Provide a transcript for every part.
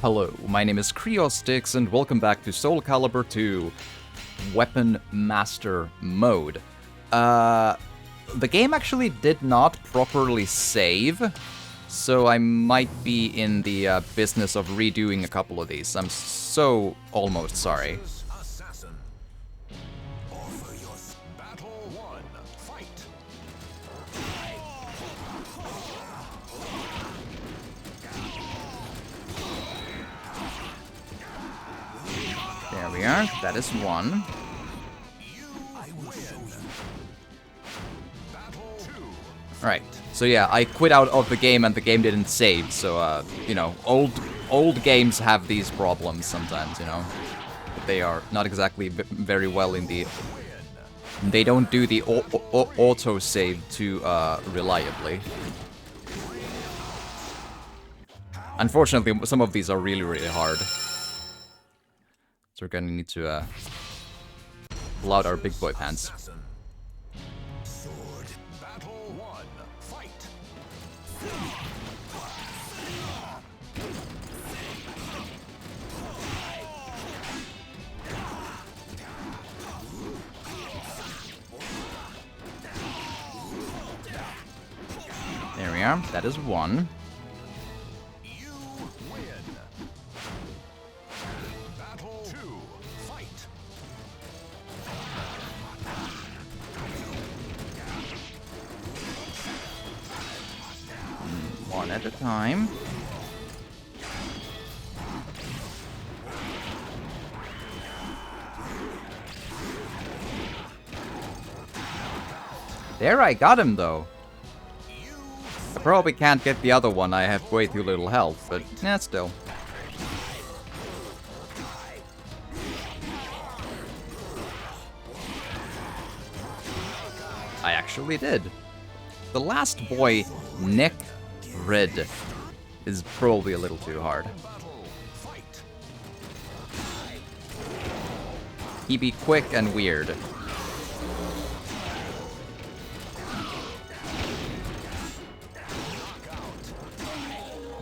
Hello, my name is Kriostix, and welcome back to SoulCalibur 2 Weapon Master Mode. The game actually did not properly save, so I might be in the business of redoing a couple of these. I'm so almost sorry. There we are. That is one. Right. So yeah, I quit out of the game and the game didn't save. So you know, old games have these problems sometimes. You know, but they are not exactly very well in the. They don't do the auto save too reliably. Unfortunately, some of these are really hard. So we're gonna need to pull out our big boy pants. There we are. That is one. One at a time. There, I got him though. I probably can't get the other one, I have way too little health, but yeah, still. I actually did. The last boy, Nick Red, is probably a little too hard. He be quick and weird.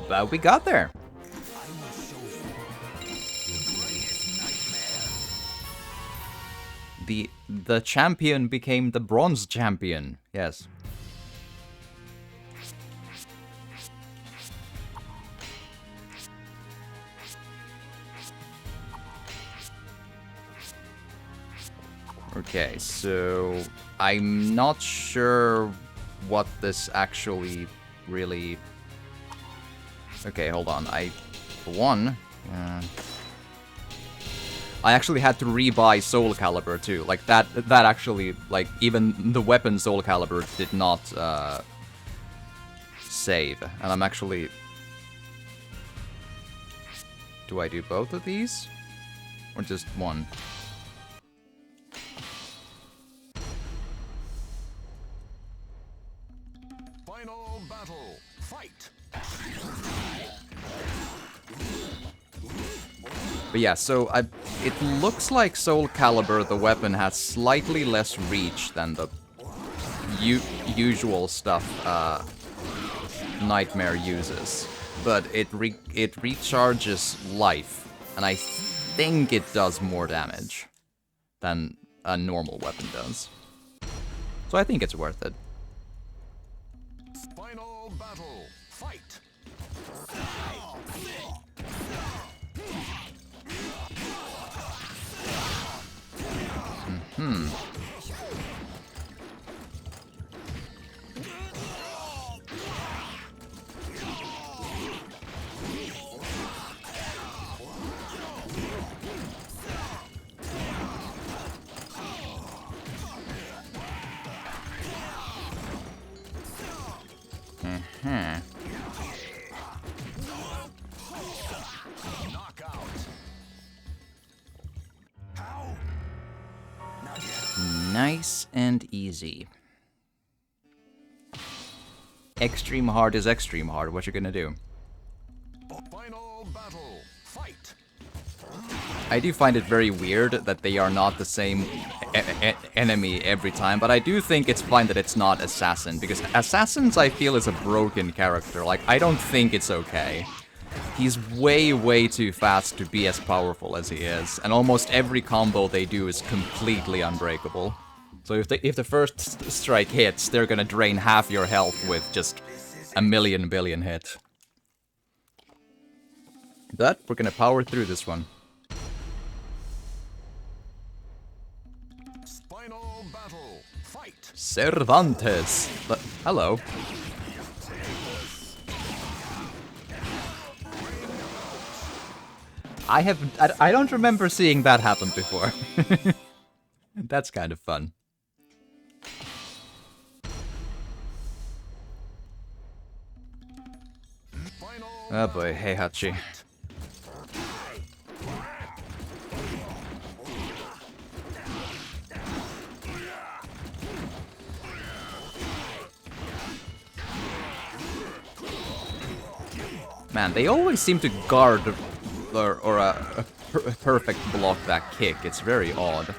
But we got there. The champion became the bronze champion. Yes. Okay, so I'm not sure what this actually really... Okay, hold on. For one, I actually had to rebuy SoulCalibur too. Like that actually, like even the weapon SoulCalibur did not save, and I'm actually. Do I do both of these, or just one? Final battle, fight. But yeah, so it looks like SoulCalibur, the weapon, has slightly less reach than the usual stuff Nightmare uses. But it recharges life, and I think it does more damage than a normal weapon does. So I think it's worth it. Final battle, fight. Nice and easy. Extreme hard is extreme hard. What you gonna do? Final battle, fight. I do find it very weird that they are not the same enemy every time, but I do think it's fine that it's not Assassin, because Assassins I feel is a broken character. Like, I don't think it's okay He's way, way too fast to be as powerful as he is, and almost every combo they do is completely unbreakable. So if the first strike hits, they're gonna drain half your health with just a million billion hit. But we're gonna power through this one. Final battle. Fight. Cervantes! Hello. I don't remember seeing that happen before. That's kind of fun. Oh boy, hey Hachi. Man, they always seem to guard or a perfect block that kick. It's very odd.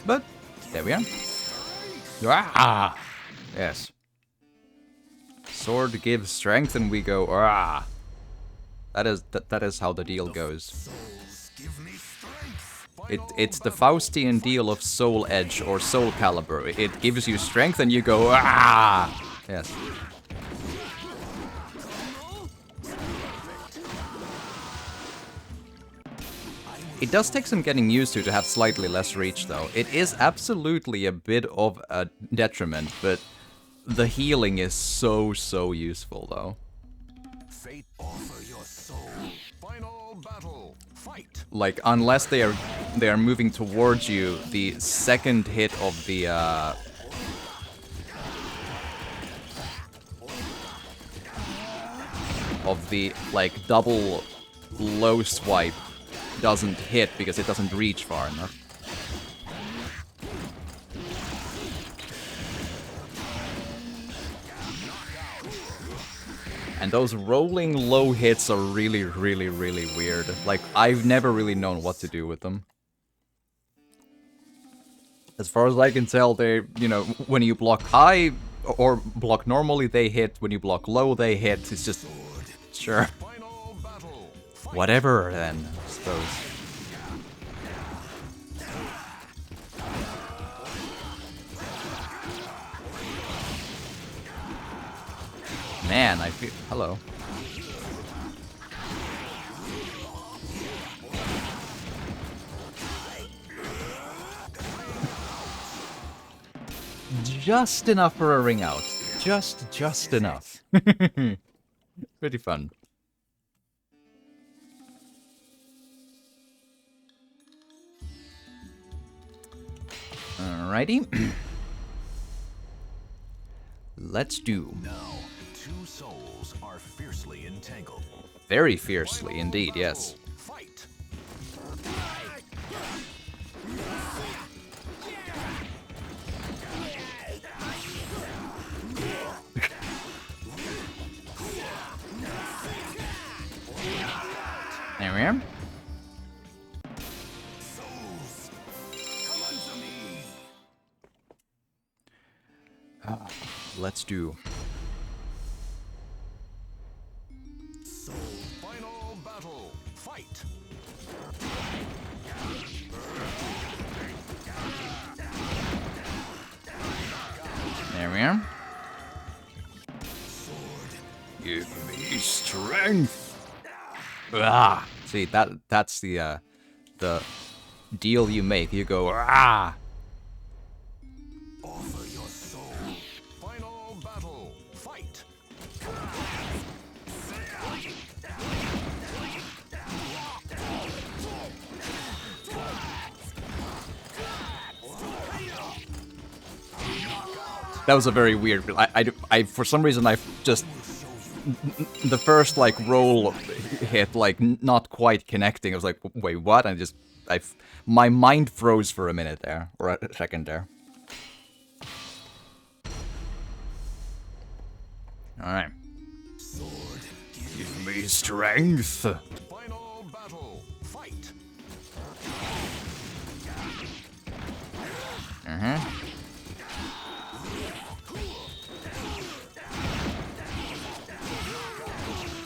But there we are. Ah! Yes. Sword gives strength and we go ah. That is how the deal goes. It's the Faustian deal of Soul Edge or SoulCalibur. It gives you strength and you go ah. Yes. It does take some getting used to have slightly less reach though. It is absolutely a bit of a detriment, but the healing is so useful though. Fate, offer your soul. Final battle. Fight. Like unless they are moving towards you, the second hit of the like double low swipe doesn't hit because it doesn't reach far enough. And those rolling low hits are really weird. Like, I've never really known what to do with them. As far as I can tell, they, you know, when you block high or block normally, they hit. When you block low, they hit. It's just, sure. Whatever, then, I suppose. Man, I feel... Hello. Just enough for a ring out. Just enough. Pretty fun. Alrighty. Let's do. Now, two souls are fiercely entangled. Very fiercely indeed, yes. Fight. There we are. Let's do. Final battle. Fight. There we are. Give me strength. Ah, see that's the deal you make. You go ah. Offer your soul. Final battle. Fight. That was a very weird. I for some reason I just the first like roll hit like not quite connecting. I was like, wait, what? And my mind froze for a minute there, or a second there. All right. Sword. Give me strength. Final battle. Fight.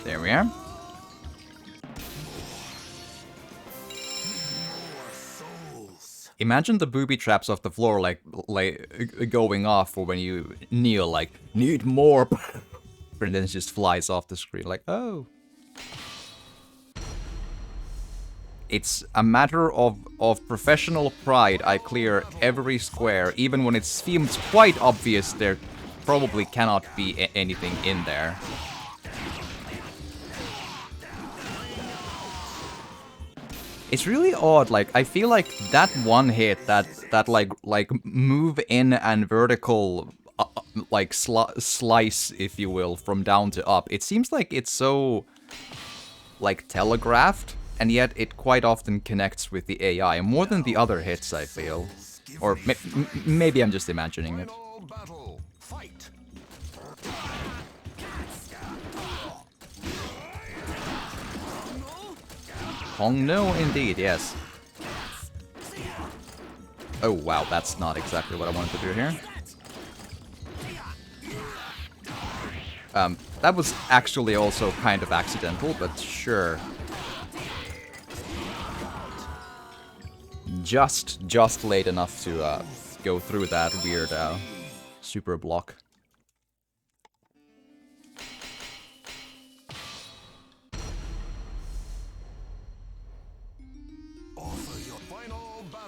There we are. Imagine the booby traps off the floor, like going off for when you kneel, like, need more, and then it just flies off the screen, like, oh. It's a matter of professional pride. I clear every square, even when it seems quite obvious there probably cannot be anything in there. It's really odd, like, I feel like that one hit, that like move in and vertical, like, slice, if you will, from down to up, it seems like it's so, like, telegraphed, and yet it quite often connects with the AI, more than the other hits, I feel. Or maybe I'm just imagining it. Hong no, indeed, yes. Oh wow, that's not exactly what I wanted to do here. That was actually also kind of accidental, but sure. Just late enough to go through that weird super block.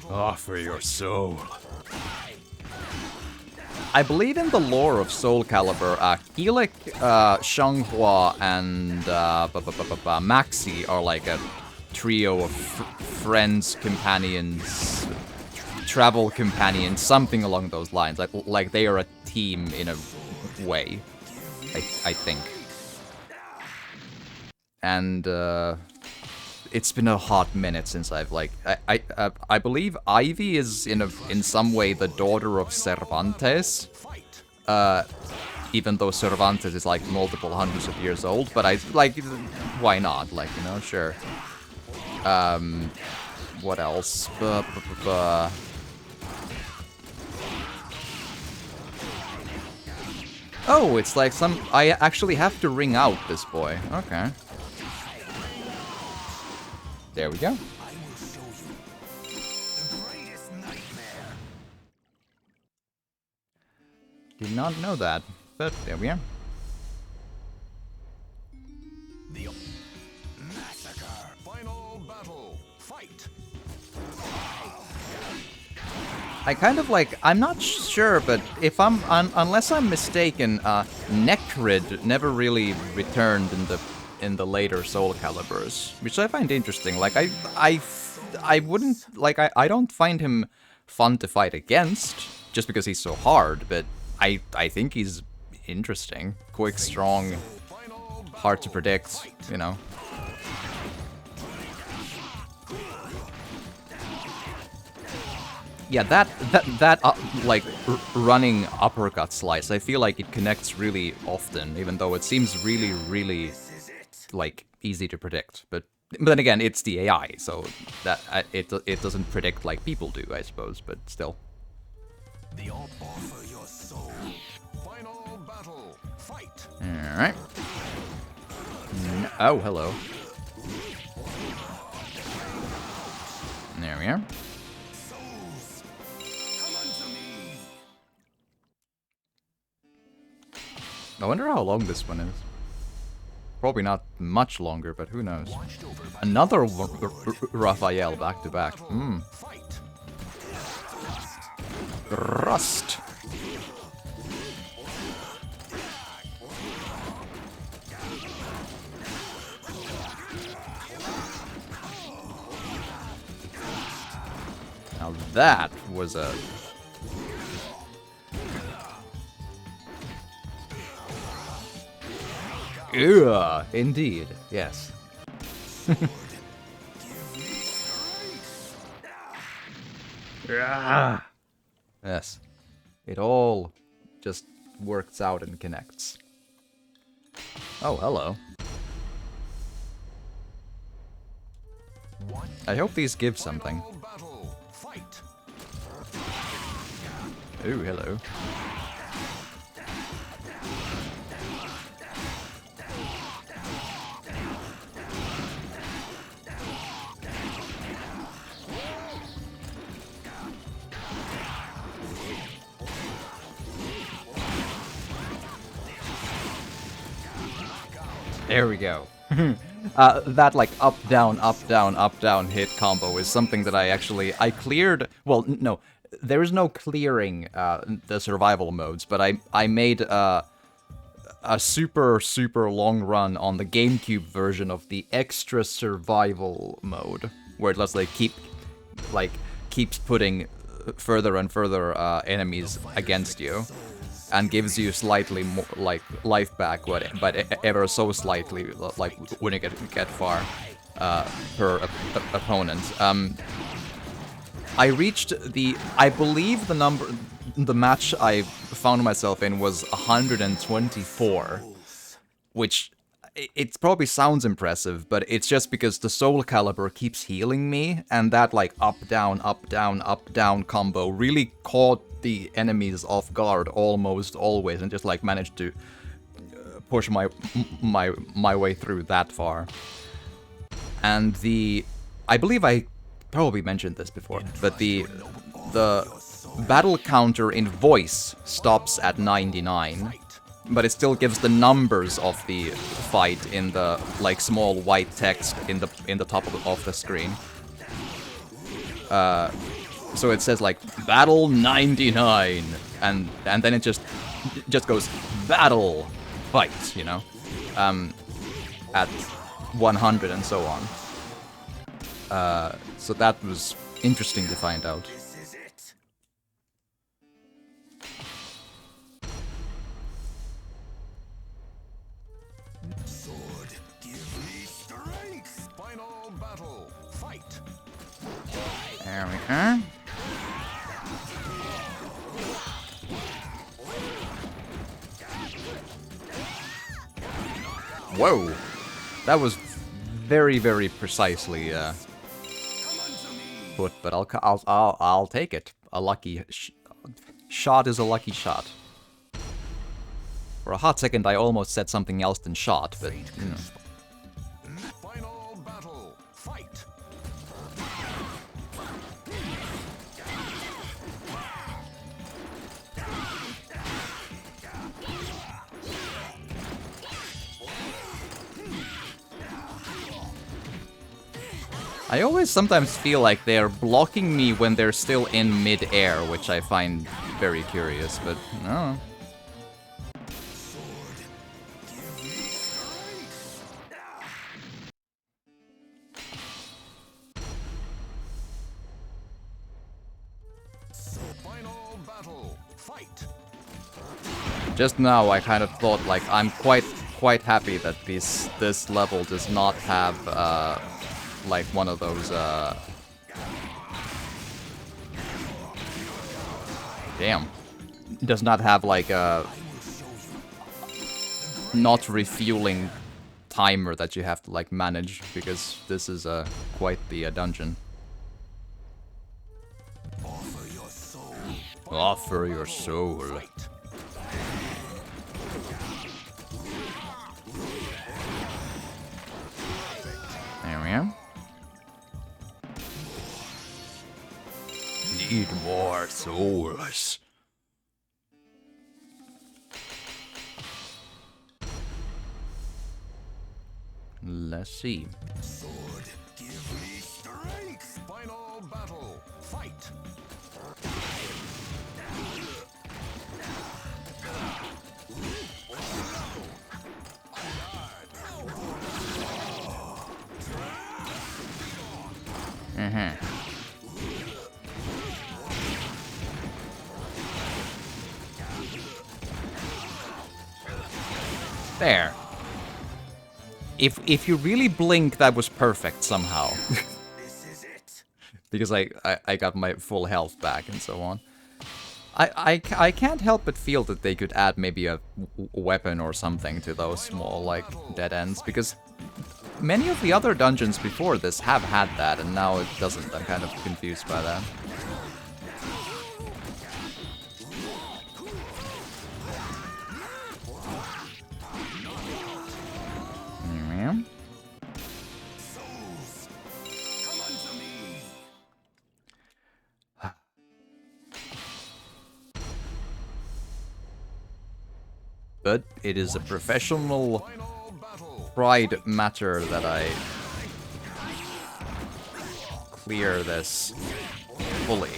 Offer your soul. I believe in the lore of SoulCalibur, Helik, Shanghua, and Maxi are like a trio of friends, companions, travel companions, something along those lines. Like they are a team in a way, I think. And it's been a hot minute since I've like I believe Ivy is in some way the daughter of Cervantes. Even though Cervantes is like multiple hundreds of years old, but I like, why not? Like, you know, sure. What else? Oh, it's like I actually have to ring out this boy. Okay. There we go. Did not know that, but there we are. The massacre. Final battle. Fight. I kind of like, I'm not sure, but if unless I'm mistaken, Necrid never really returned in the later SoulCaliburs, which I find interesting. Like, I wouldn't, like, I don't find him fun to fight against, just because he's so hard, but I think he's interesting. Quick, strong, hard to predict, you know. Yeah, that like, running uppercut slice, I feel like it connects really often, even though it seems really, like, easy to predict. But then again, it's the AI, so that it doesn't predict like people do, I suppose, but still. The offer your soul. Final battle. Fight. Alright. Oh, hello. There we are. I wonder how long this one is. Probably not much longer, but who knows. Another Raphael back to back. Rust. Now that was a... Ugh, indeed, yes. Yes. It all just works out and connects. Oh, hello. I hope these give something. Ooh, hello. There we go. That like up down up down hit combo is something that I cleared. Well, no, there is no clearing the survival modes, but I made a super long run on the GameCube version of the extra survival mode, where it lets keeps putting further and further enemies against you, and gives you slightly more like life back, but ever so slightly, like when you get far per opponent. I reached I believe the match I found myself in was 124, which it probably sounds impressive, but it's just because the SoulCalibur keeps healing me, and that like up down combo really caught the enemies off guard almost always, and just like managed to push my way through that far. And I believe I probably mentioned this before, but the battle counter in voice stops at 99, but it still gives the numbers of the fight in the like small white text in the top of the screen. So it says like battle 99, and then it just goes battle fight, you know, at 100 and so on. So that was interesting to find out. Sword, give me strength. Final battle, fight. There we go. Whoa, that was very precisely put, but I'll take it. A lucky shot is a lucky shot. For a hot second, I almost said something else than shot, but you know. Final battle, fight. I always sometimes feel like they're blocking me when they're still in mid-air, which I find very curious, but no. Final battle, fight. Just now I kind of thought like I'm quite happy that this level does not have like one of those damn. Does not have like a not refueling timer that you have to like manage, because this is quite the dungeon. Offer your soul. Offer your soul. There we go. Need more souls. Let's see. Sword, give me strength. Final battle, fight. There. If you really blink, that was perfect somehow. This is it. Because I got my full health back and so on. I can't help but feel that they could add maybe a weapon or something to those small, like, dead ends, because many of the other dungeons before this have had that, and now it doesn't. I'm kind of confused by that. But it is a professional Final battle, pride matter that I clear this fully.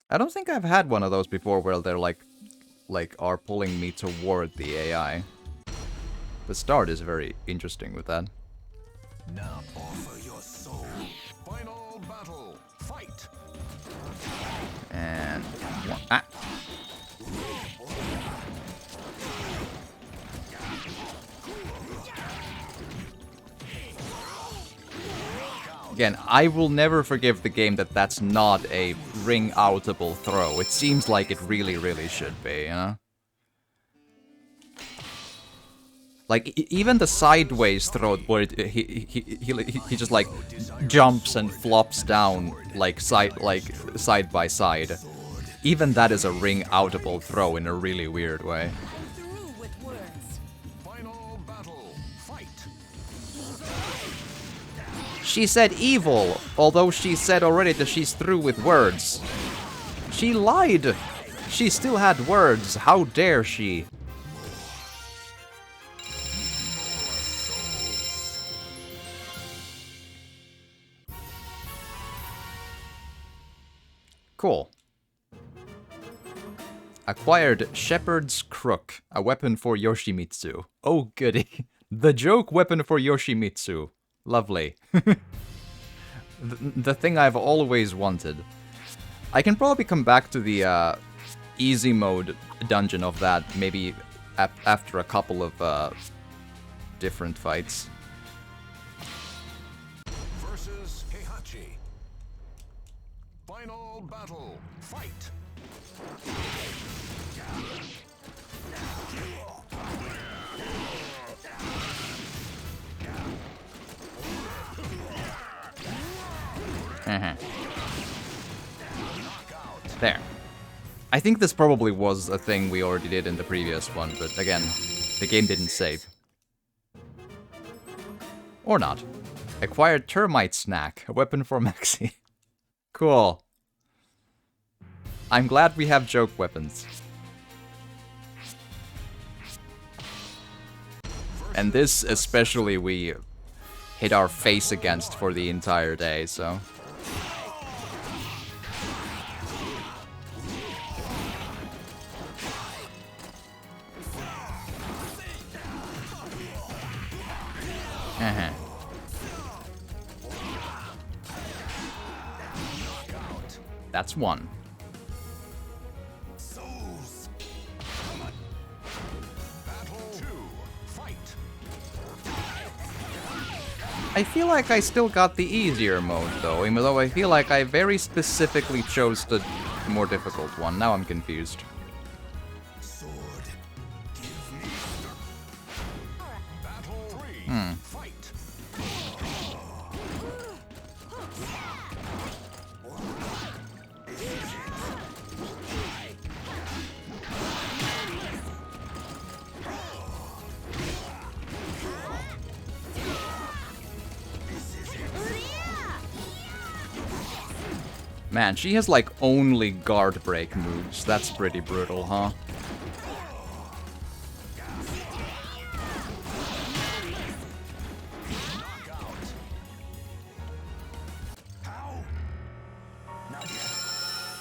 I don't think I've had one of those before where they're like are pulling me toward the AI. The start is very interesting with that. Now offer your soul. Final battle. Fight. And ah. Again, I will never forgive the game that's not a ring-outable throw. It seems like it really, really should be, you know? Like, even the sideways throw where he just, like, jumps and flops down, like, side by side. Even that is a ring-outable throw in a really weird way. She said evil, although she said already that she's through with words. She lied. She still had words. How dare she? Cool. Acquired Shepherd's Crook, a weapon for Yoshimitsu. Oh goody. The joke weapon for Yoshimitsu. Lovely. the thing I've always wanted. I can probably come back to the easy mode dungeon of that maybe after a couple of different fights. Versus Heihachi. Final battle. Fight. There. I think this probably was a thing we already did in the previous one, but again, the game didn't save. Or not. Acquired Termite Snack, a weapon for Maxi. Cool. I'm glad we have joke weapons. And this especially we hit our face against for the entire day, so... That's one. I feel like I still got the easier mode though, even though I feel like I very specifically chose the more difficult one. Now I'm confused. Man, she has like only guard break moves. That's pretty brutal, huh?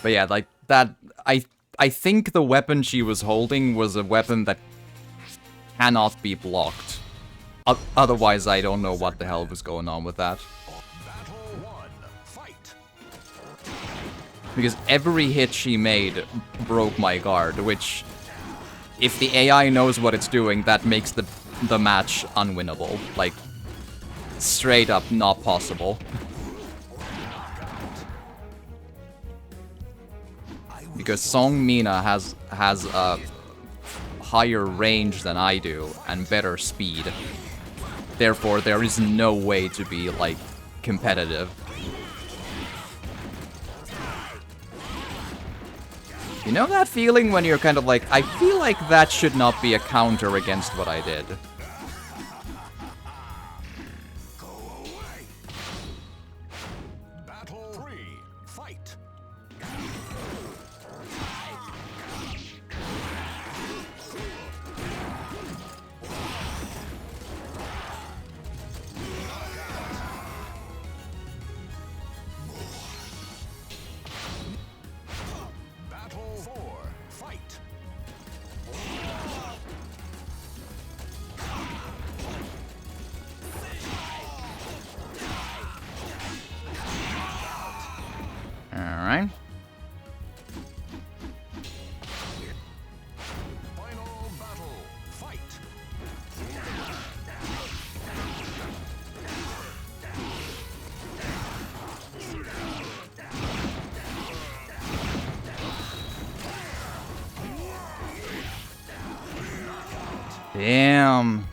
But yeah, like that, I think the weapon she was holding was a weapon that cannot be blocked. Otherwise, I don't know what the hell was going on with that. Because every hit she made broke my guard, which, if the AI knows what it's doing, that makes the match unwinnable. Like, straight up not possible. Because Song Mina has a higher range than I do, and better speed. Therefore, there is no way to be, like, competitive. You know that feeling when you're kind of like, I feel like that should not be a counter against what I did. Battle 3, fight. Damn.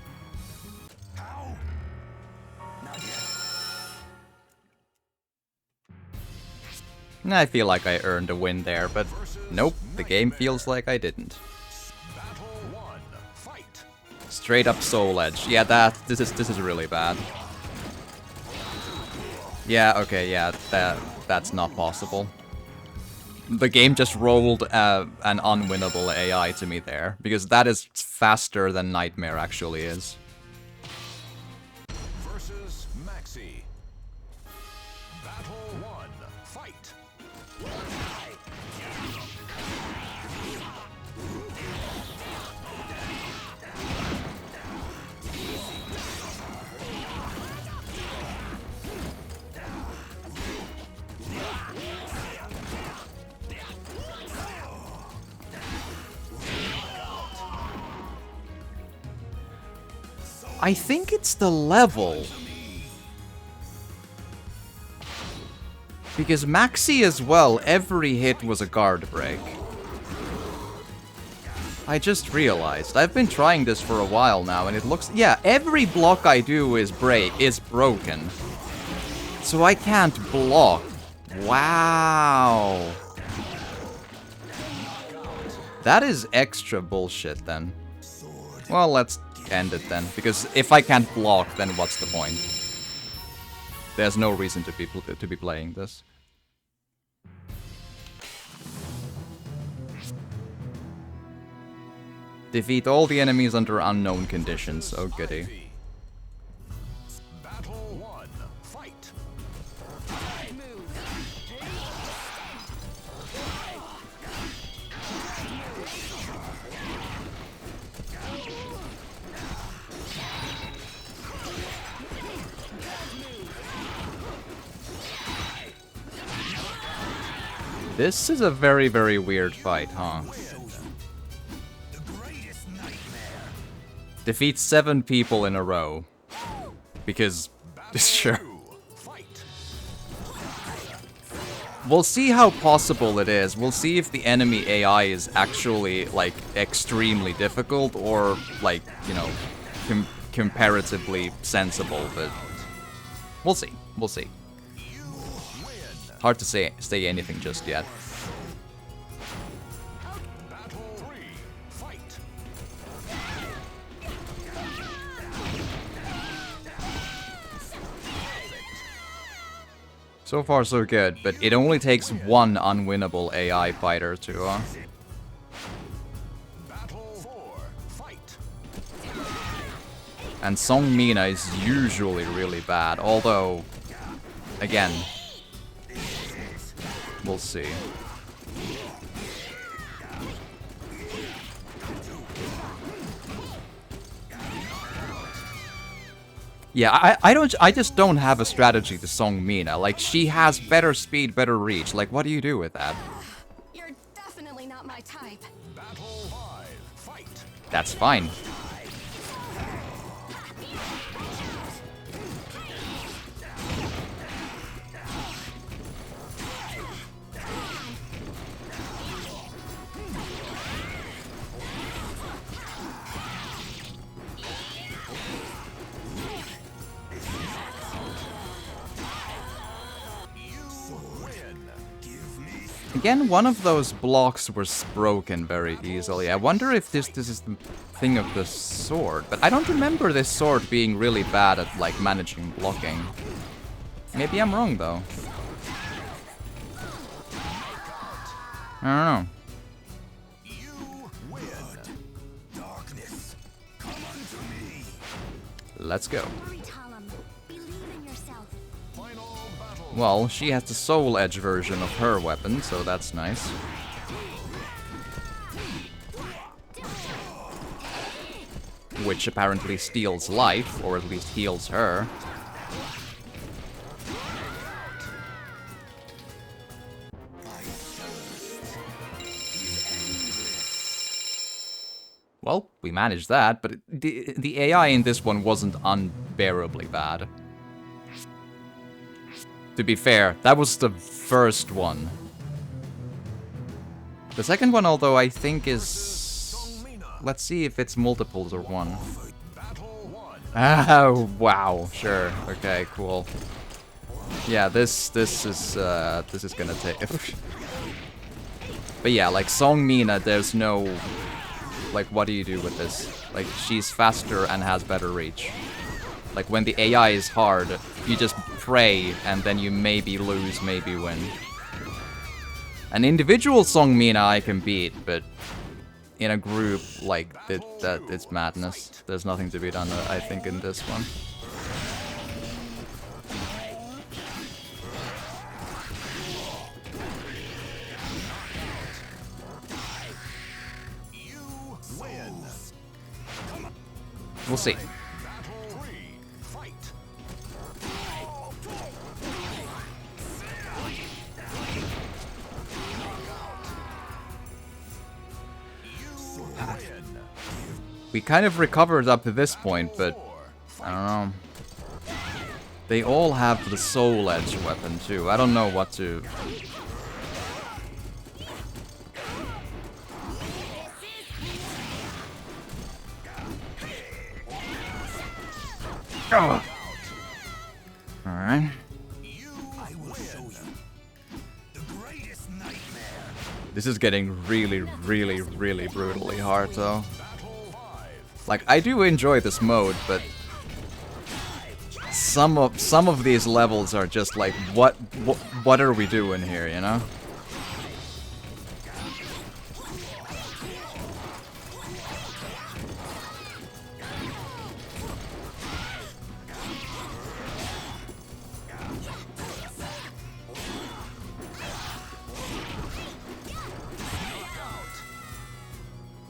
How? Not yet. I feel like I earned a win there, but nope, the game feels like I didn't. Battle 1. Fight. Straight up Soul Edge. Yeah, this is really bad. Yeah, okay, yeah, that's not possible. The game just rolled an unwinnable AI to me there, because that is faster than Nightmare actually is. Versus Maxi. Battle 1. Fight. I think it's the level. Because Maxi as well, every hit was a guard break. I just realized. I've been trying this for a while now, and it looks... Yeah, every block I do is broken. So I can't block. Wow. That is extra bullshit then. Well, let's end it then, because if I can't block, then what's the point? There's no reason to be playing this. Defeat all the enemies under unknown conditions. Oh goody. Battle 1. Fight. This is a very, very weird fight, huh? Defeat 7 people in a row. Because, sure. We'll see how possible it is. We'll see if the enemy AI is actually, like, extremely difficult or, like, you know, comparatively sensible, but we'll see. We'll see. Hard to say anything just yet. Battle 3. Fight. So far so good, but it only takes one unwinnable AI fighter to Battle 4. Fight. And Song Mina is usually really bad, although again, we'll see. Yeah, I just don't have a strategy to Song Mina. Like, she has better speed, better reach. Like, what do you do with that? You're definitely not my type. Battle 5. Fight. That's fine. Again, one of those blocks was broken very easily. I wonder if this is the thing of the sword. But I don't remember this sword being really bad at, like, managing blocking. Maybe I'm wrong, though. I don't know. You win. Darkness, come unto me. Let's go. Believe in yourself. Final battle. Well, she has the Soul Edge version of her weapon, so that's nice. Which apparently steals life, or at least heals her. Well, we managed that, but the AI in this one wasn't unbearably bad. To be fair, that was the first one. The second one, although, I think is... Let's see if it's multiples or one. Battle 1. Oh, wow. Sure. Okay, cool. Yeah, this is gonna take... But yeah, like, Song Mina, there's no... Like, what do you do with this? Like, she's faster and has better reach. Like, when the AI is hard, you just pray, and then you maybe lose, maybe win. An individual Song Mina I can beat, but in a group, like, that it's madness. There's nothing to be done, I think, in this one. You win. We'll see. Battle 3. Fight. You win. We kind of recovered up to this point, but I don't know. They all have the Soul Edge weapon too. I don't know what to... Oh. Alright. I will show you the greatest nightmare. This is getting really, really, really brutally hard though. Battle 5. Like, I do enjoy this mode, but some of these levels are just like, what are we doing here, you know?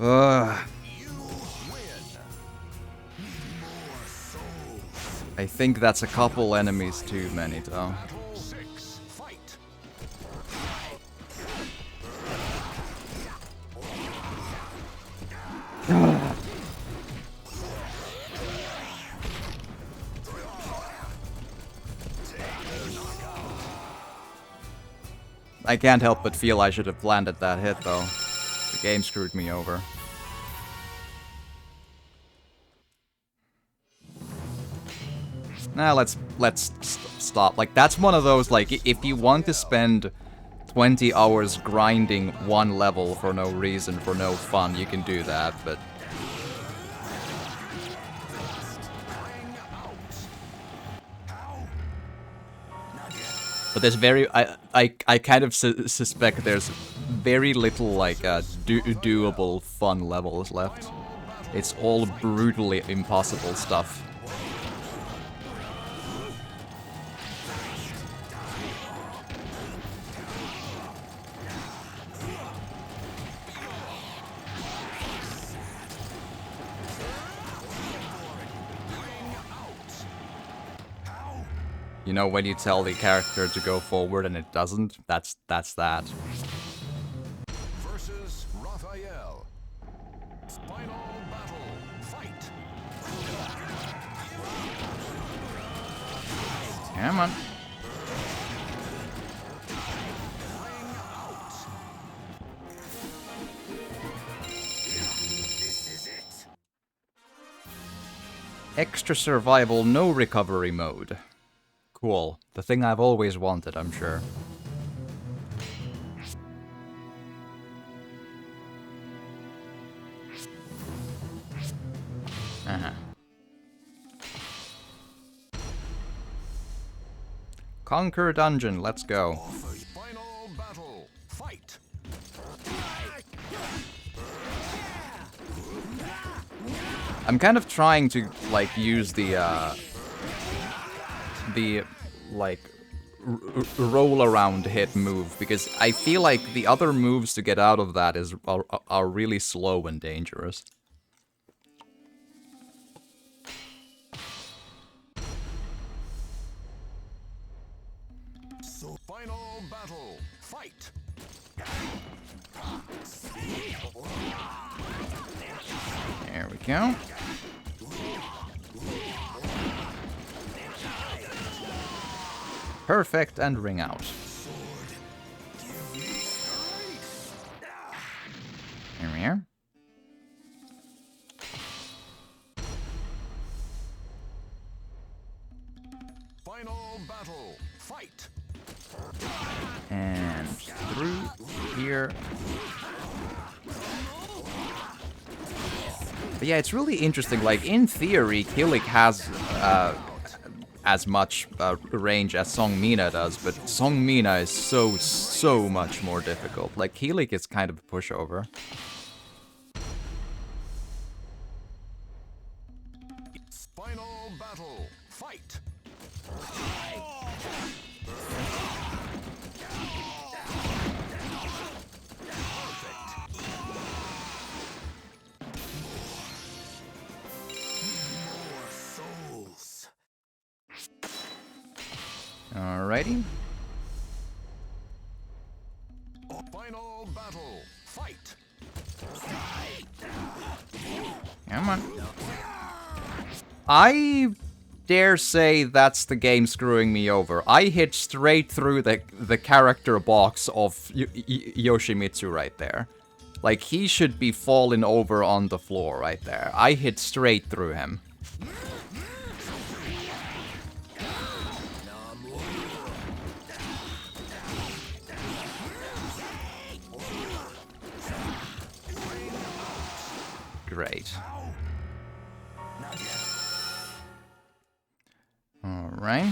Ugh. I think that's a couple enemies too many, though. Battle 6. Fight. I can't help but feel I should have landed that hit, though. The game screwed me over. Nah, let's stop. Like, that's one of those, like, if you want to spend 20 hours grinding one level for no reason, for no fun, you can do that, but... But there's very... I kind of suspect there's very little, like, doable fun levels left. It's all brutally impossible stuff. You know, when you tell the character to go forward and it doesn't, that's that. Versus Raphael. Final battle. Fight. Come on. This is it. Extra survival, no recovery mode. Cool. The thing I've always wanted, I'm sure. Uh-huh. Conquer dungeon, let's go. Final battle. Fight. I'm kind of trying to, like, use the like, roll around hit move, because I feel like the other moves to get out of that are really slow and dangerous. So final battle. Fight. There we go. Perfect, and ring out. Here we are. battle. Fight. And through here. But yeah, it's really interesting. Like, in theory, Killik has as much range as Song Mina does, but Song Mina is so much more difficult. Like, Killik is kind of a pushover. Final battle. Fight. Alrighty. Final battle. Fight. Come on. I dare say that's the game screwing me over. I hit straight through the character box of Yoshimitsu right there. Like, he should be falling over on the floor right there. I hit straight through him. Great. Alright.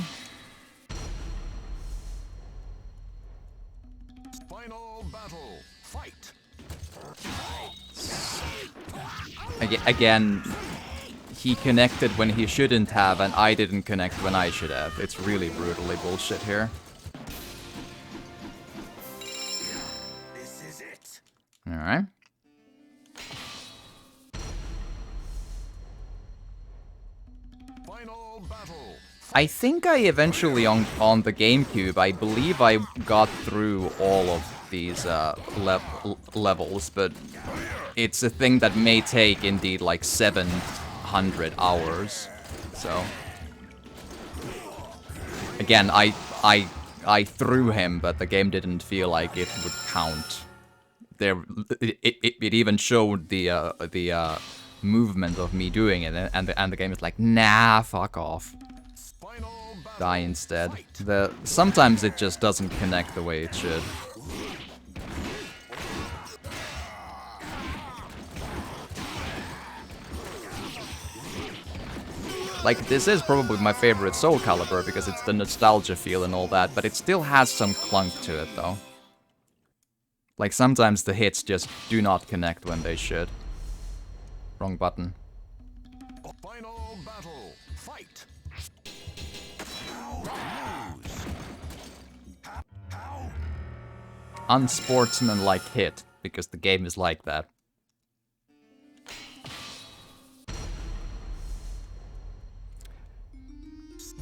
Final battle. Fight. Again, he connected when he shouldn't have, and I didn't connect when I should have. It's really brutally bullshit here. This is it. Alright. Final battle. I think I eventually, on the GameCube, I believe I got through all of these levels, but it's a thing that may take, indeed, like 700 hours, so... Again, I threw him, but the game didn't feel like it would count. It even showed the movement of me doing it, and the game is like, nah, fuck off. Die instead. Sometimes it just doesn't connect the way it should. Like, this is probably my favorite SoulCalibur because it's the nostalgia feel and all that, but it still has some clunk to it, though. Like, sometimes the hits just do not connect when they should. Wrong button. Final battle. Fight. Unsportsmanlike hit, because the game is like that.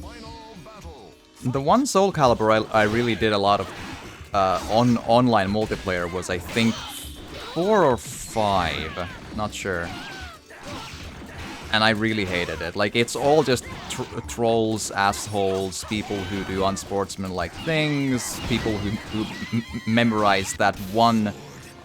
Final battle. The one SoulCalibur I really did a lot of online multiplayer was, I think, 4 or 5, not sure. And I really hated it. Like, it's all just trolls, assholes, people who do unsportsmanlike things, people who memorize that one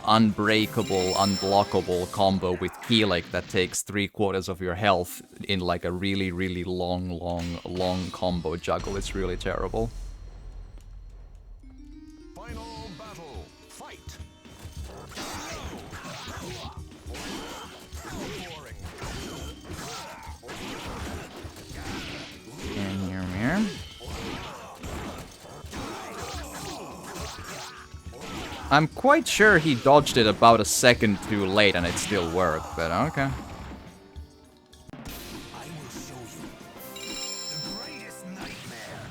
unbreakable, unblockable combo with Killik that takes 3/4 of your health in like a really, really long combo juggle. It's really terrible. Final battle. Fight. And here. I'm quite sure he dodged it about a second too late and it still worked, but okay. I will show you the greatest nightmare.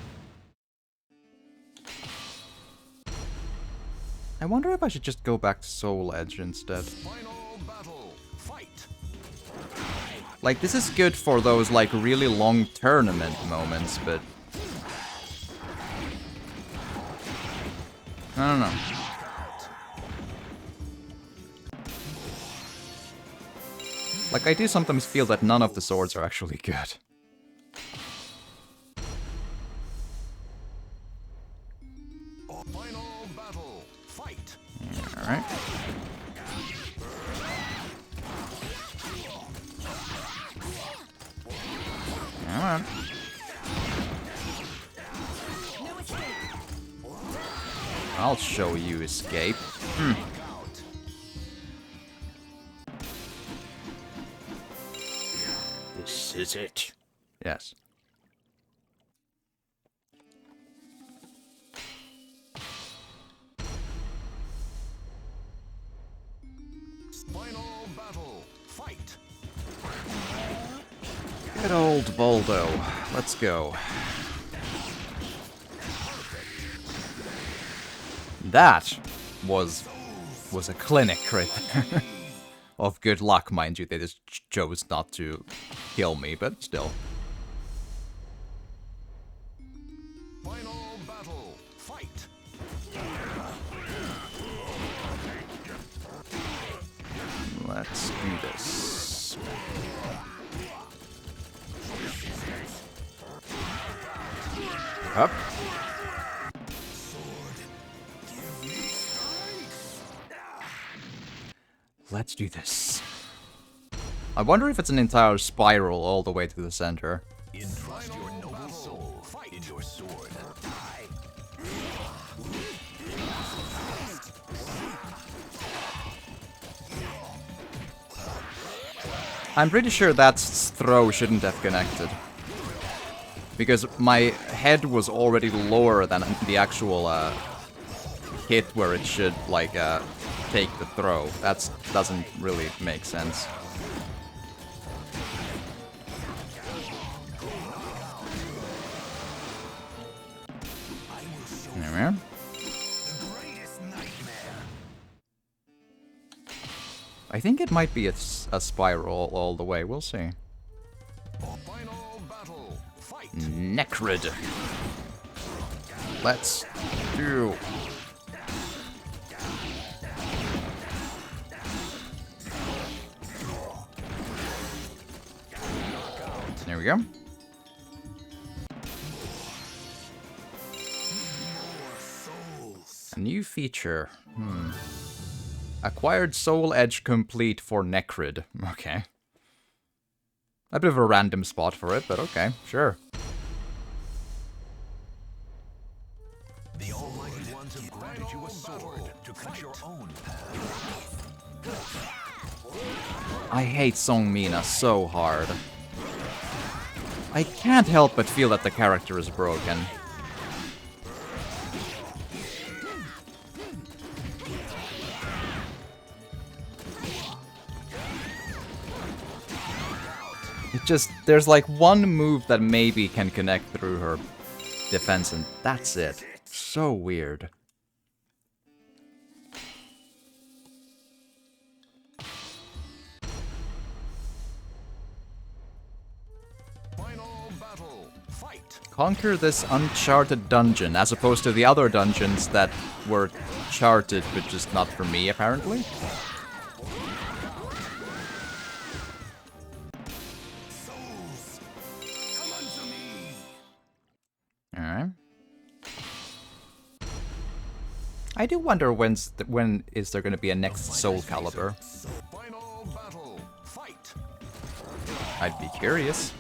I wonder if I should just go back to Soul Edge instead. Final battle. Fight. Like, this is good for those, like, really long tournament moments, but... I don't know. Like, I do sometimes feel that none of the swords are actually good. Final battle. Fight. Alright. Come on. I'll show you escape. This is it. Yes. Final battle. Fight. Good old Voldo. Let's go. That was a clinic crit. Of good luck, mind you. They just chose not to kill me, but still. Final battle. Fight. Let's do this. Up. Let's do this. I wonder if it's an entire spiral all the way to the center. Entrust your noble soul in your sword. I'm pretty sure that throw shouldn't have connected. Because my head was already lower than the actual hit where it should, like, take the throw. That doesn't really make sense. There we are. I think it might be a spiral all the way. We'll see. Final battle. Fight. Necrid. Let's do. There we go. A new feature. Acquired Soul Edge complete for Necrid. Okay. A bit of a random spot for it, but okay, sure. The Almighty Ones have granted you a sword to cut your own path. I hate Song Mina so hard. I can't help but feel that the character is broken. It just, there's like one move that maybe can connect through her defense, and that's it. So weird. Final battle. Fight. Conquer this uncharted dungeon, as opposed to the other dungeons that were charted, but just not for me, apparently. Alright. I do wonder when is there going to be a next SoulCalibur. Final battle. Fight. I'd be curious.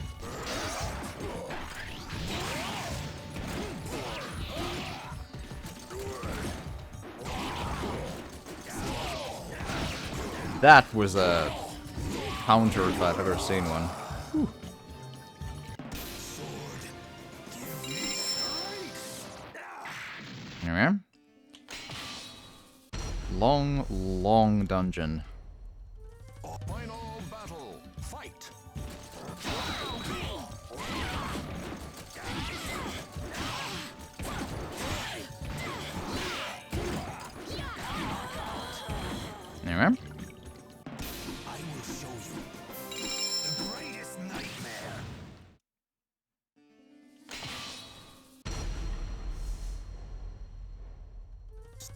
That was a counter if I've ever seen one. Whew. Here we are. Long, long dungeon. Final battle. Fight. There we are. I will show you the greatest nightmare.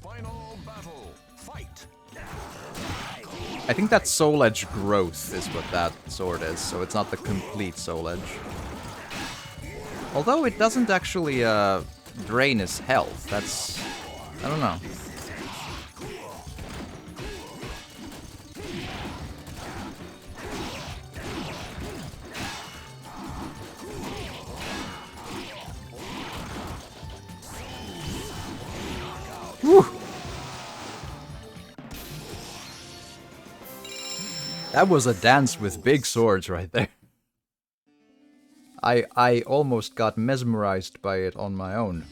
Final battle. Fight. I think that Soul Edge growth is what that sword is, so it's not the complete Soul Edge. Although it doesn't actually drain his health, that's... I don't know. Whew. That was a dance with big swords right there. I almost got mesmerized by it on my own.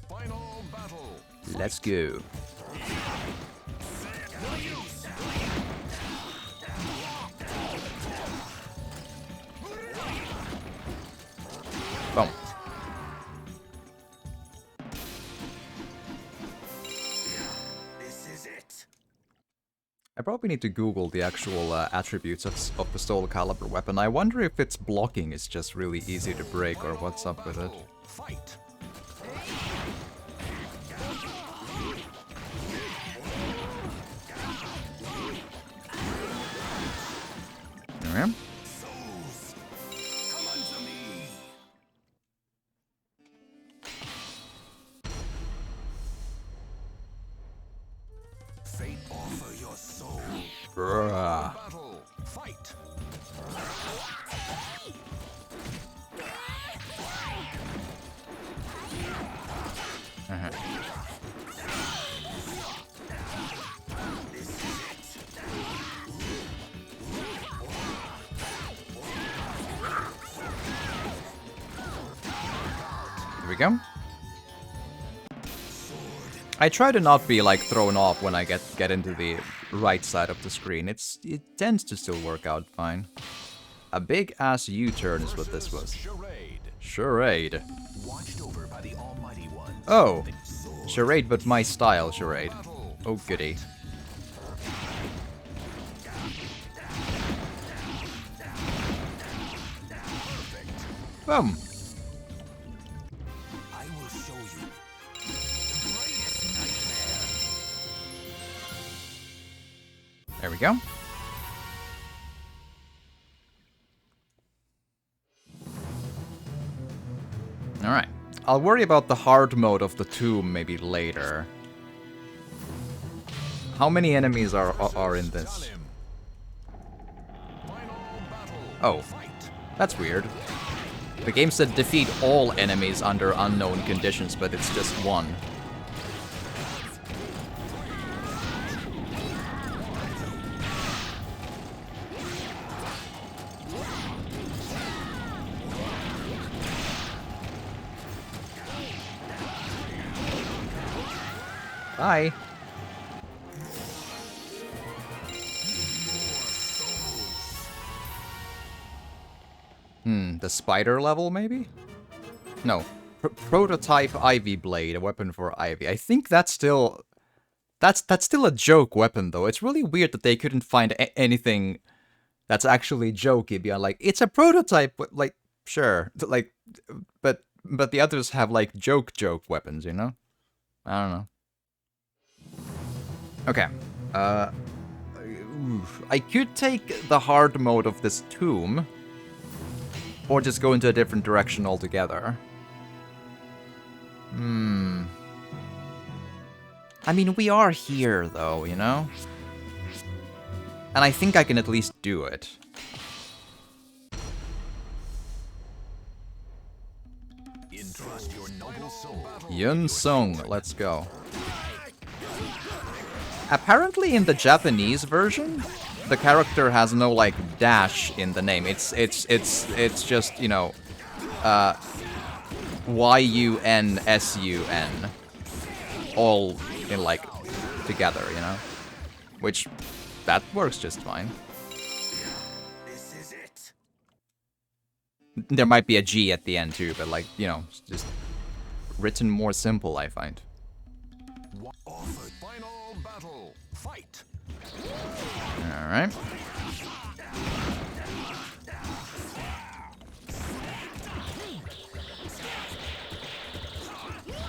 Final battle. Let's go. Boom. This is it. I probably need to Google the actual attributes of the SoulCalibur weapon. I wonder if its blocking is just really easy to break or what's up with it. Fight. There we go. Souls, come unto me. Fate offer your soul. Bruh. Battle. Fight. Here we go. I try to not be like thrown off when I get into the right side of the screen. It tends to still work out fine. A big ass U-turn is what this was. Charade. Charade. Watched over by the Almighty One. Oh, charade, but my style charade. Oh goody. Boom. I will show you the greatest nightmare. There we go. Alright. I'll worry about the hard mode of the tomb maybe later. How many enemies are in this? Oh, that's weird. The game said defeat all enemies under unknown conditions, but it's just one. Bye. The spider level, maybe? No. Prototype Ivy Blade, a weapon for Ivy. I think that's still... That's still a joke weapon, though. It's really weird that they couldn't find anything that's actually jokey beyond, like, it's a prototype, like, sure. Like, but the others have, like, joke weapons, you know? I don't know. Okay. I could take the hard mode of this tomb, or just go into a different direction altogether. I mean, we are here, though, you know? And I think I can at least do it. Entrust your noble soul. Yun Song, let's go. Apparently in the Japanese version, the character has no, like, dash in the name. It's just, you know, Y-U-N-S-U-N. All in, like, together, you know? Which, that works just fine. This is it. There might be a G at the end too, but, like, you know, it's just written more simple, I find. Offered. Final battle. Fight. Alright.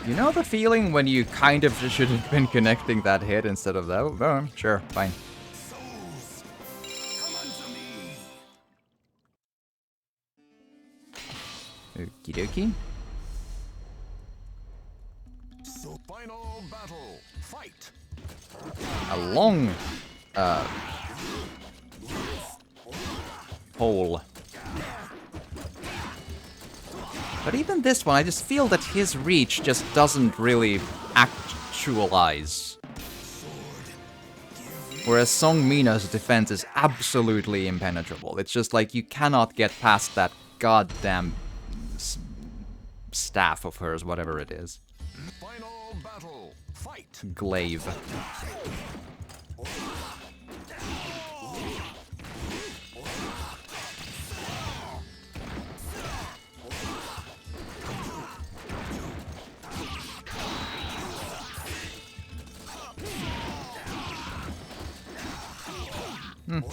You know the feeling when you kind of should have been connecting that hit instead of that? Oh, sure, fine. Souls, come unto me. Okie dokie. So final battle. Fight. A long, hole. But even this one, I just feel that his reach just doesn't really actualize. Whereas Song Mina's defense is absolutely impenetrable. It's just like you cannot get past that goddamn staff of hers, whatever it is. Final battle. Fight. Glaive.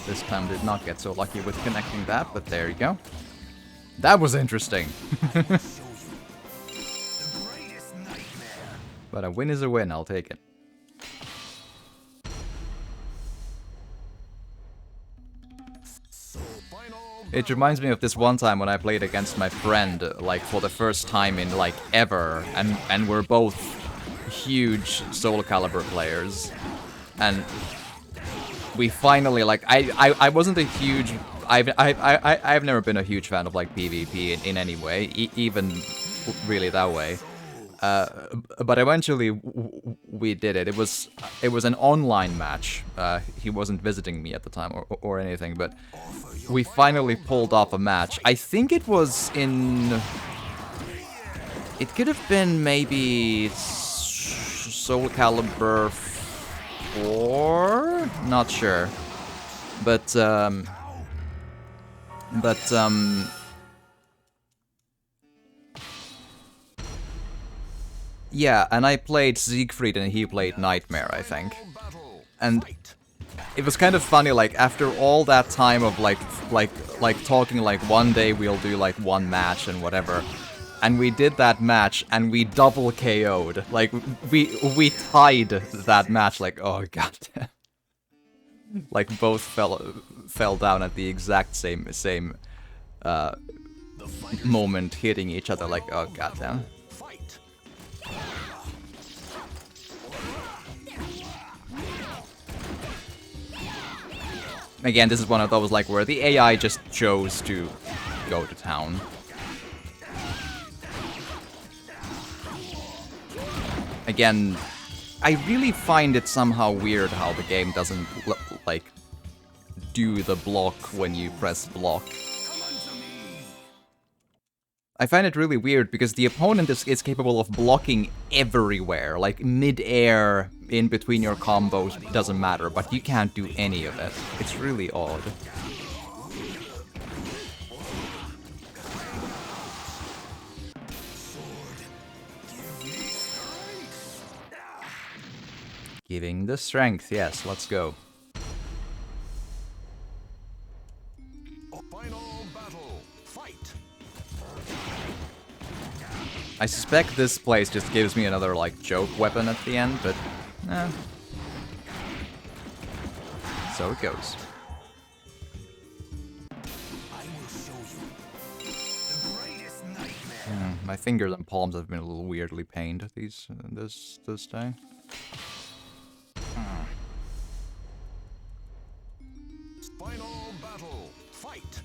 This time did not get so lucky with connecting that, but there you go. That was interesting. But a win is a win, I'll take it. It reminds me of this one time when I played against my friend, like, for the first time in, like, ever, and we're both huge SoulCalibur players, and we finally, like, I wasn't a huge, I've never been a huge fan of, like, PvP in any way, even really that way. But eventually we did it. It was an online match. He wasn't visiting me at the time or anything, but we finally pulled off a match. I think it was in... It could have been maybe SoulCalibur 4? Not sure. But yeah, and I played Siegfried and he played Nightmare, I think. And it was kind of funny, like, after all that time of, like talking, like, one day we'll do, like, one match and whatever. And we did that match, and we double KO'd. Like, we tied that match, like, oh god. Like, both fell down at the exact same moment, hitting each other, like, oh goddamn. Again, this is one of those, like, where the AI just chose to go to town. Again, I really find it somehow weird how the game doesn't, like, do the block when you press block. I find it really weird because the opponent is capable of blocking everywhere, like mid-air, in between your combos, it doesn't matter, but you can't do any of it. It's really odd. Giving the strength, yes, let's go. Final battle. Fight. I suspect this place just gives me another, like, joke weapon at the end, but so it goes. My fingers and palms have been a little weirdly pained this day. Final battle. Fight.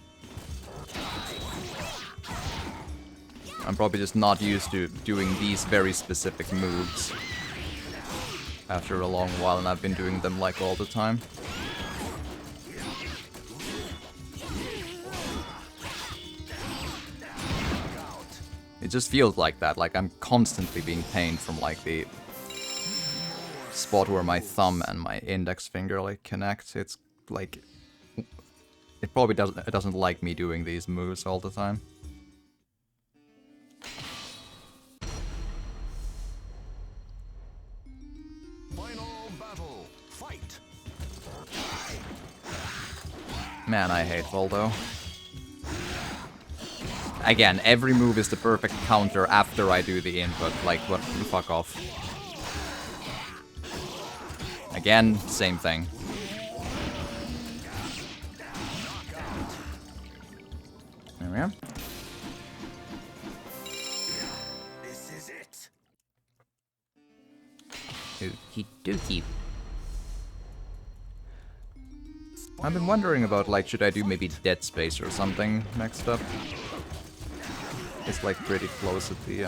I'm probably just not used to doing these very specific moves after a long while, and I've been doing them, like, all the time. It just feels like that, like I'm constantly being pained from, like, the spot where my thumb and my index finger, like, connect. It's like, it probably doesn't like me doing these moves all the time. Final battle. Fight. Man, I hate Voldo. Again, every move is the perfect counter after I do the input. Like, what? Fuck off. Again, same thing. There we are. This is it. Okie dokie. I've been wondering about, like, should I do maybe Dead Space or something next up? It's, like, pretty close at the,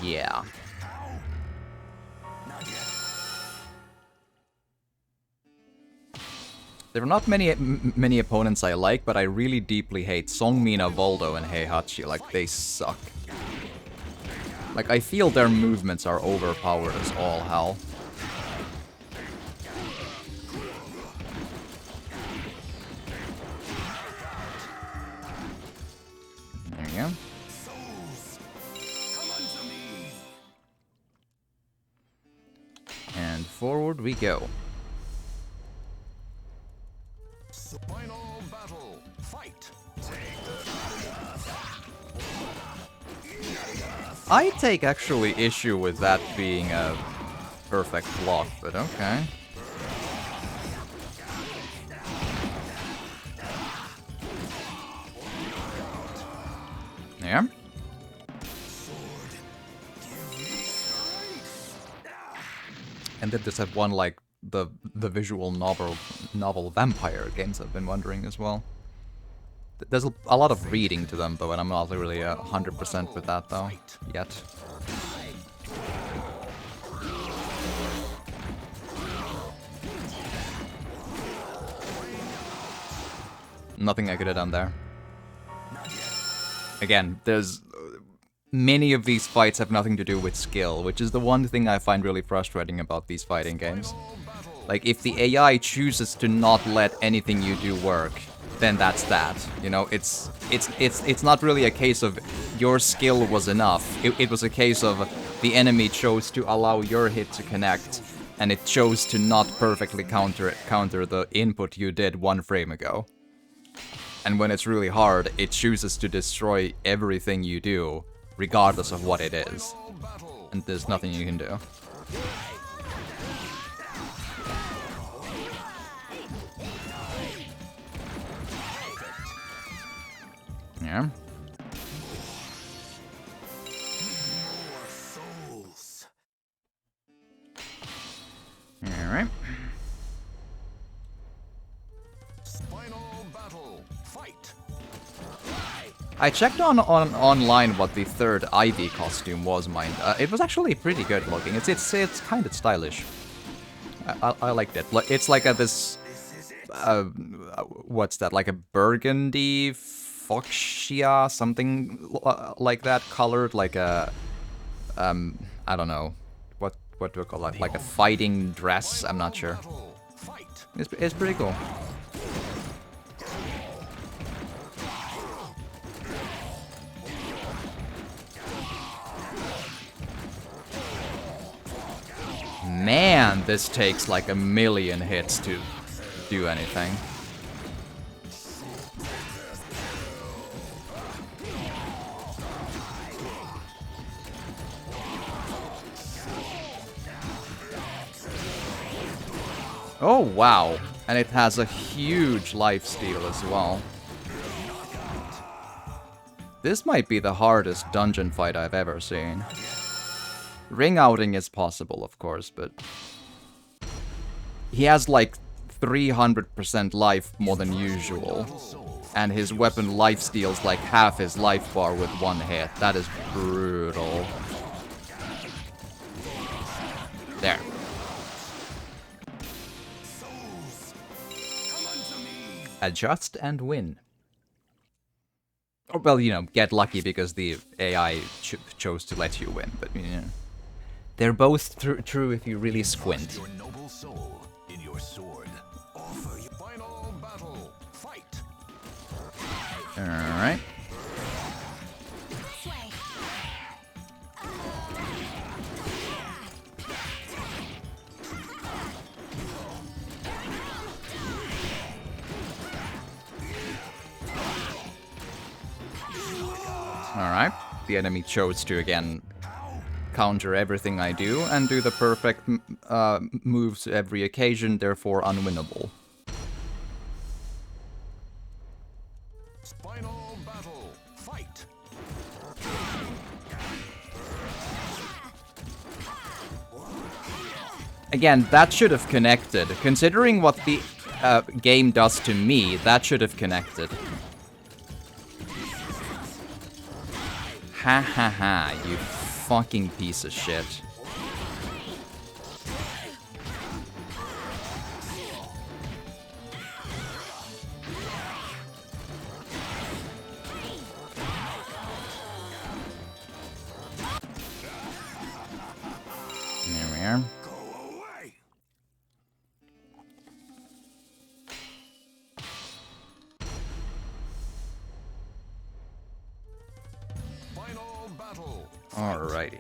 Yeah. There are not many opponents I like, but I really deeply hate Songmina, Voldo, and Heihachi. Like, they suck. Like, I feel their movements are overpowered as all hell. There you go. And forward we go. Final battle. Fight. I take actually issue with that being a perfect block, but okay. Yeah. And then just have one like the visual novel vampire games I've been wondering as well. There's a lot of reading to them though, and I'm not really 100% with that though yet. Nothing I could have done there. Again, there's many of these fights have nothing to do with skill, which is the one thing I find really frustrating about these fighting games. Like, if the AI chooses to not let anything you do work, then that's that. You know, it's not really a case of your skill was enough. It was a case of the enemy chose to allow your hit to connect, and it chose to not perfectly counter the input you did 1 frame ago. And when it's really hard, it chooses to destroy everything you do, regardless of what it is. And there's nothing you can do. Yeah. Alright. Final battle. Fight. I checked online what the third Ivy costume was, mind. It was actually pretty good looking. It's kind of stylish. I liked it. It's like this what's that? Like a burgundy fuchsia, something like that, colored like a I don't know what do we call that? Like a fighting dress. I'm not sure. It's pretty cool. Man, this takes like a million hits to do anything. Oh, wow. And it has a huge lifesteal as well. This might be the hardest dungeon fight I've ever seen. Ring outing is possible, of course, but he has like 300% life more than usual, and his weapon lifesteals like half his life bar with 1 hit. That is brutal. There. Adjust and win. Or, well, you know, get lucky because the AI chose to let you win, but, you know. They're both true if you really squint. Your noble soul in your sword. Offer your final battle. Fight. Alright. This way. Alright. The enemy chose to, again, counter everything I do and do the perfect moves every occasion, therefore unwinnable. Final battle. Fight. Again, that should have connected. Considering what the game does to me, that should have connected. Ha ha ha, you fucking piece of shit. There we are. Go away. Final battle. Alrighty.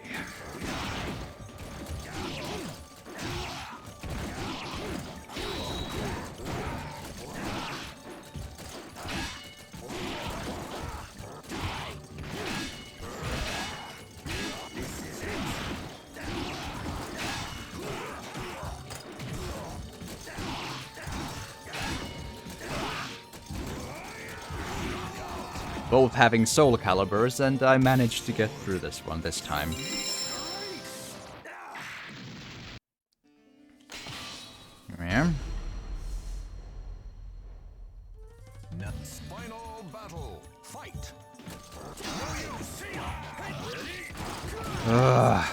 Both having SoulCaliburs, and I managed to get through this one this time. Yeah. Next final battle. Fight. Ugh.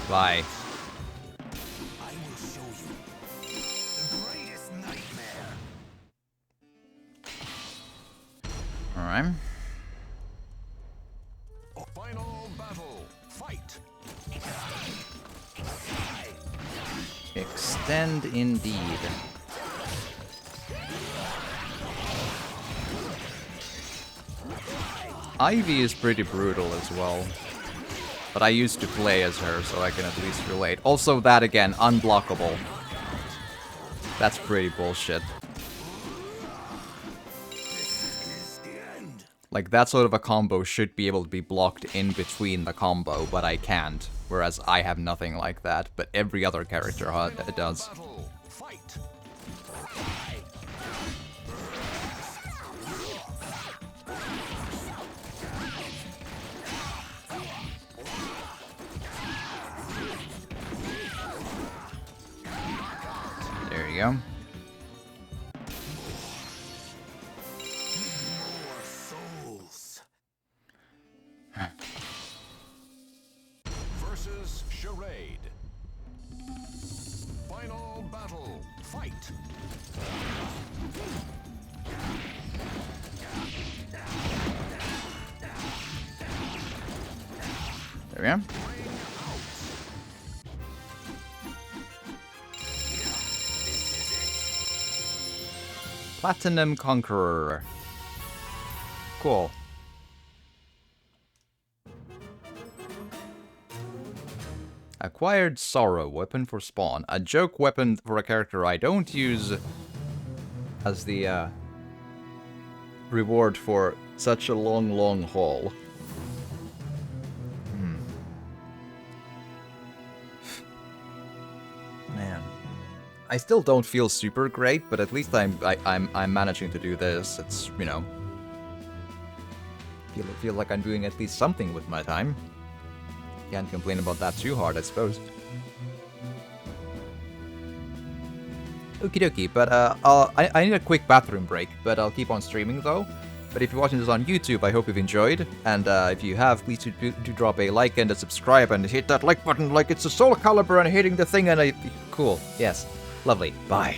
Bye. I will show you the greatest nightmare. Alright. Final battle. Fight. Extend indeed. Ivy is pretty brutal as well. But I used to play as her, so I can at least relate. Also, that again, unblockable. That's pretty bullshit. Like, that sort of a combo should be able to be blocked in between the combo, but I can't. Whereas I have nothing like that, but every other character does. Battle. Fight. There you go. Souls. Versus Charade. Final battle. Fight. There we go. Platinum Conqueror. Cool. Acquired Sorrow, weapon for spawn. A joke weapon for a character I don't use as the reward for such a long haul. Man. I still don't feel super great, but at least I'm managing to do this. It's, you know, feel like I'm doing at least something with my time. Can't complain about that too hard, I suppose. Okie dokie, but I need a quick bathroom break, but I'll keep on streaming though. But if you're watching this on YouTube, I hope you've enjoyed, and if you have, please do drop a like and a subscribe and hit that like button like it's a SoulCalibur and hitting the thing and a... Cool, yes. Lovely. Bye.